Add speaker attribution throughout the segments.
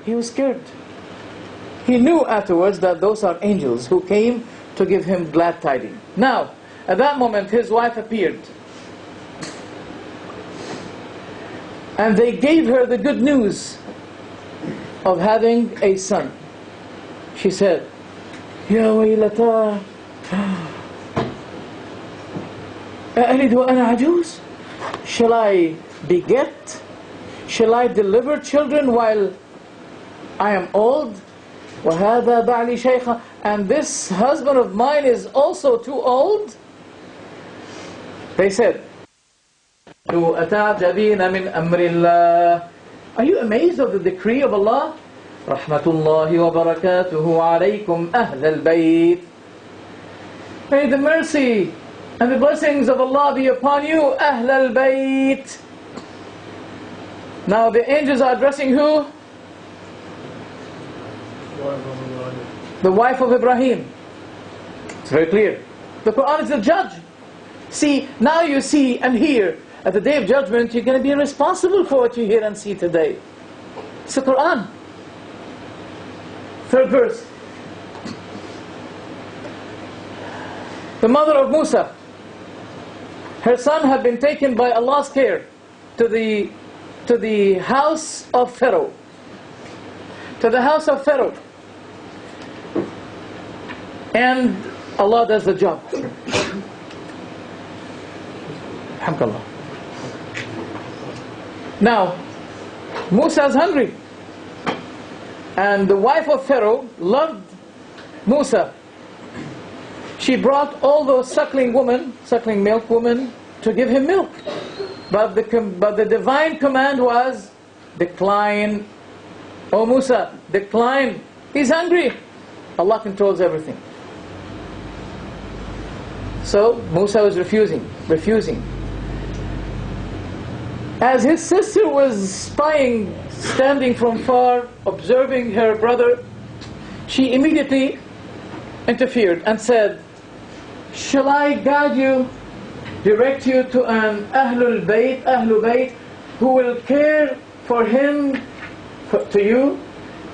Speaker 1: He was scared. He knew afterwards that those are angels who came to give him glad tidings. Now, at that moment, his wife appeared. And they gave her the good news of having a son. She said, يا ويلتا أألد وأنا عجوز? Shall I beget? Shall I deliver children while I am old? وَهَذَا بَعْلِي شَيْخًا, and this husband of mine is also too old? They said, أَتَعْجَبِينَ مِنْ أَمْرِ اللَّهِ, are you amazed of the decree of Allah? رَحْمَةُ اللَّهِ وَبَرَكَاتُهُ عَلَيْكُمْ أَهْلَ الْبَيْتِ, may the mercy and the blessings of Allah be upon you, أَهْلَ الْبَيْتِ. Now the angels are addressing who? The wife of Ibrahim. It's very clear. The Quran is the judge. See, now you see and hear, at the day of judgment, you're going to be responsible for what you hear and see today. It's the Quran. Third verse. The mother of Musa, her son had been taken by Allah's care to the house of Pharaoh. To the house of Pharaoh. And Allah does the job. Alhamdulillah. Now, Musa is hungry. And the wife of Pharaoh loved Musa. She brought all those suckling milk women, to give him milk. But the divine command was, decline. Oh Musa, decline. He's hungry. Allah controls everything. So Musa was refusing. As his sister was spying, standing from far, observing her brother, she immediately interfered and said, shall I guide you, direct you to an AHLUL BAYT, who will care for him, to you,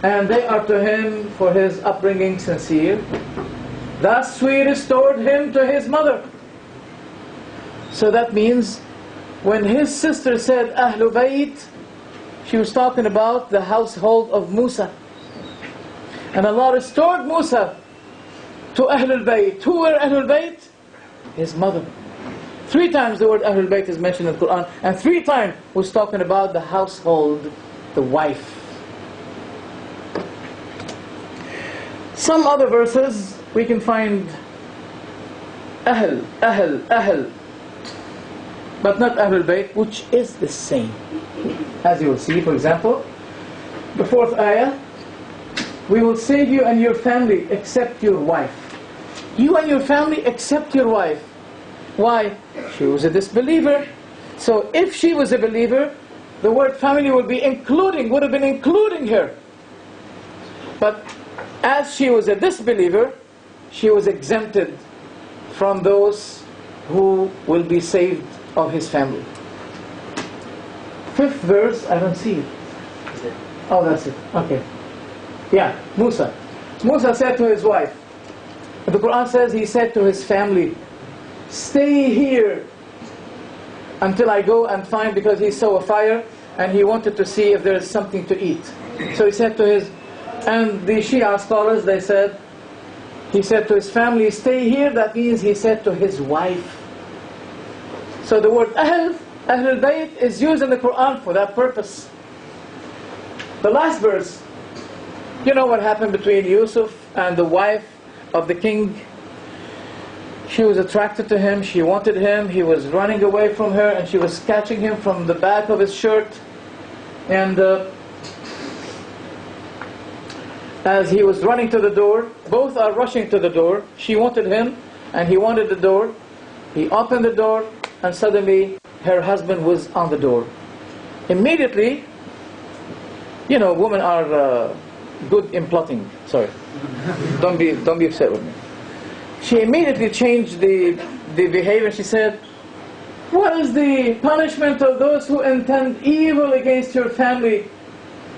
Speaker 1: and they are to him for his upbringing sincere. Thus we restored him to his mother. So that means, when his sister said AHLUL BAYT, she was talking about the household of Musa. And Allah restored Musa to AHLUL BAYT. Who were AHLUL BAYT? His mother. 3 times the word AHLUL BAYT is mentioned in the Quran, and 3 times was talking about the household, the wife. Some other verses we can find Ahl, but not AHLUL BAYT, which is the same. As you will see, for example, the 4th ayah, we will save you and your family except your wife. You and your family except your wife. Why? She was a disbeliever. So if she was a believer, the word family would have been including her. But as she was a disbeliever, she was exempted from those who will be saved of his family. 5th verse, I don't see it. Oh, that's it. Okay. Yeah, Musa. Musa said to his wife, the Quran says he said to his family, stay here until I go and find, because he saw a fire and he wanted to see if there is something to eat. So he said to his, and the Shia scholars, they said, he said to his family, stay here. That means he said to his wife. So the word AHLUL BAYT is used in the Quran for that purpose. The last verse, you know what happened between Yusuf and the wife of the king? She was attracted to him, she wanted him, he was running away from her, and she was catching him from the back of his shirt. And as he was running to the door, both are rushing to the door. She wanted him, and he wanted the door. He opened the door, and suddenly her husband was on the door. Immediately, you know, women are good in plotting. Sorry, don't be upset with me. She immediately changed the behavior. She said, what is the punishment of those who intend evil against your family?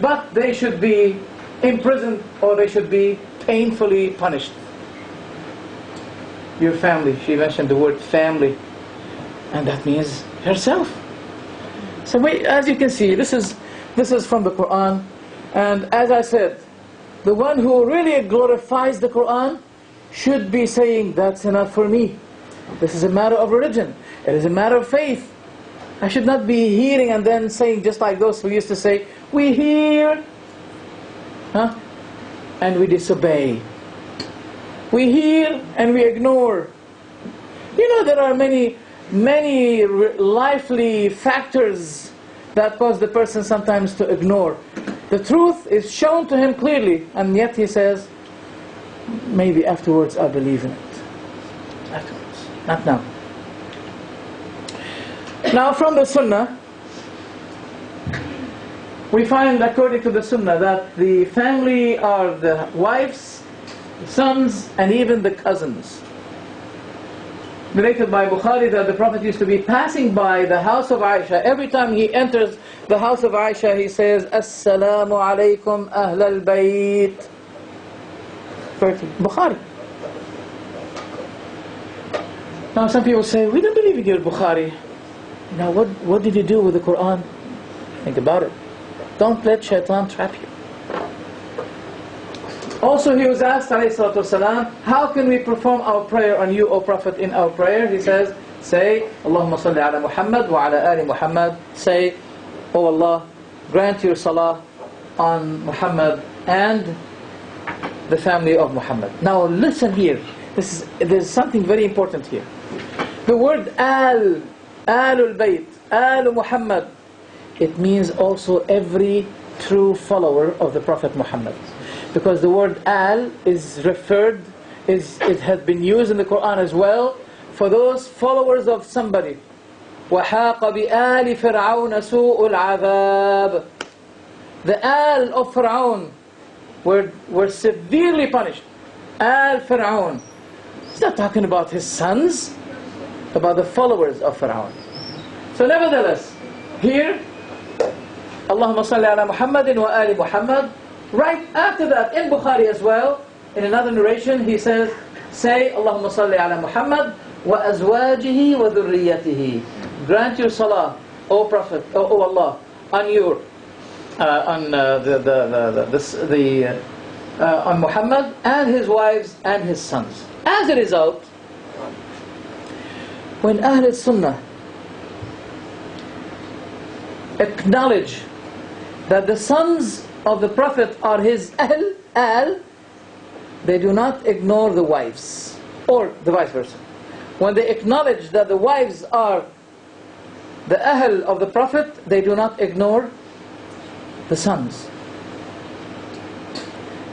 Speaker 1: but they should be imprisoned or they should be painfully punished. Your family, she mentioned the word family, and that means herself. So as you can see, this is from the Quran, and as I said, the one who really glorifies the Quran should be saying, that's enough for me. This is a matter of religion. It is a matter of faith. I should not be hearing and then saying, just like those who used to say, we hear, and we disobey. We hear and we ignore. You know, there are many lively factors that cause the person sometimes to ignore. The truth is shown to him clearly, and yet he says, maybe afterwards I believe in it. Afterwards, not now. Now from the Sunnah, we find, according to the Sunnah, that the family are the wives, the sons, and even the cousins. Related by Bukhari that the Prophet used to be passing by the house of Aisha. Every time he enters the house of Aisha, he says, Assalamu alaikum AHLUL BAYT. Bukhari. Now some people say, we don't believe in your Bukhari. Now what did you do with the Quran? Think about it. Don't let shaitan trap you. Also he was asked, ﷺ, how can we perform our prayer on you, O Prophet, in our prayer? He says, say, Allahumma salli ala Muhammad wa ala ali Muhammad. Say, O Allah, grant your salah on Muhammad and the family of Muhammad. Now listen here. There's something very important here. The word AHLUL BAYT, AHLU Muhammad, it means also every true follower of the Prophet Muhammad. Because the word al is referred, it has been used in the Quran as well for those followers of somebody. وَحَاقَ بِآلِ فِرْعَوْنَ سُوءُ الْعَذَابِ. The al of Fir'aun were severely punished. Al Fir'aun. He's not talking about his sons, about the followers of Fir'aun. So nevertheless, here, Allahumma salli ala Muhammadin wa ali Muhammad. Right after that, in Bukhari as well, in another narration, he says, say, Allahumma salli ala Muhammad wa azwajihi wa dhurriyyatihi. Grant your salah, O Prophet, O Allah, on your, on Muhammad and his wives and his sons. As a result, when Ahl Sunnah acknowledge that the sons of the Prophet are his Ahl, they do not ignore the wives, or the vice versa. When they acknowledge that the wives are the Ahl of the Prophet, they do not ignore the sons.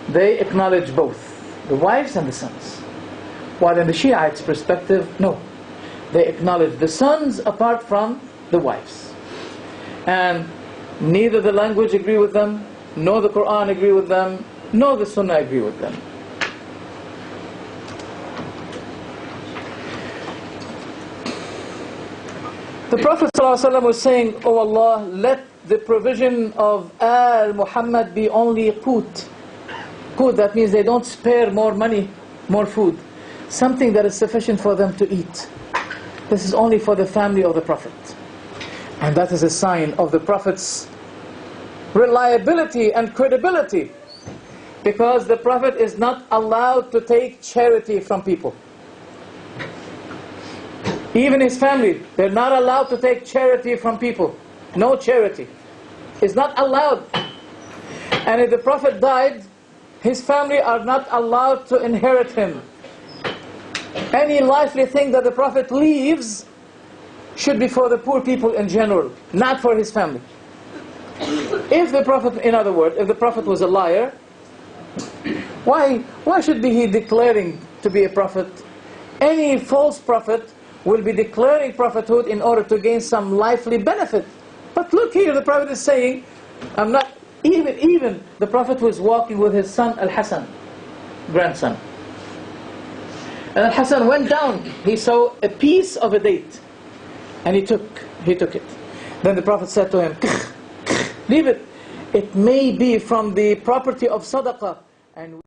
Speaker 1: They acknowledge both, the wives and the sons. While in the Shiites' perspective, no. They acknowledge the sons apart from the wives. And neither the language agree with them, nor the Quran agree with them, nor the Sunnah agree with them. The Prophet ﷺ was saying, O Allah, let the provision of Al Muhammad be only qut. Qut, that means they don't spare more money, more food. Something that is sufficient for them to eat. This is only for the family of the Prophet. And that is a sign of the Prophet's reliability and credibility, because the Prophet is not allowed to take charity from people. Even his family, they're not allowed to take charity from people. No charity. It's not allowed. And if the Prophet died, his family are not allowed to inherit him. Any lively thing that the Prophet leaves should be for the poor people in general, not for his family. If the Prophet, in other words, if the Prophet was a liar, why should be he declaring to be a prophet? Any false prophet will be declaring prophethood in order to gain some lively benefit. But look here, the Prophet is saying, I'm not, even the Prophet was walking with his son Al-Hasan, grandson. And Al-Hasan went down, he saw a piece of a date, and he took it. Then the Prophet said to him, leave it. it may be from the property of sadaqah, and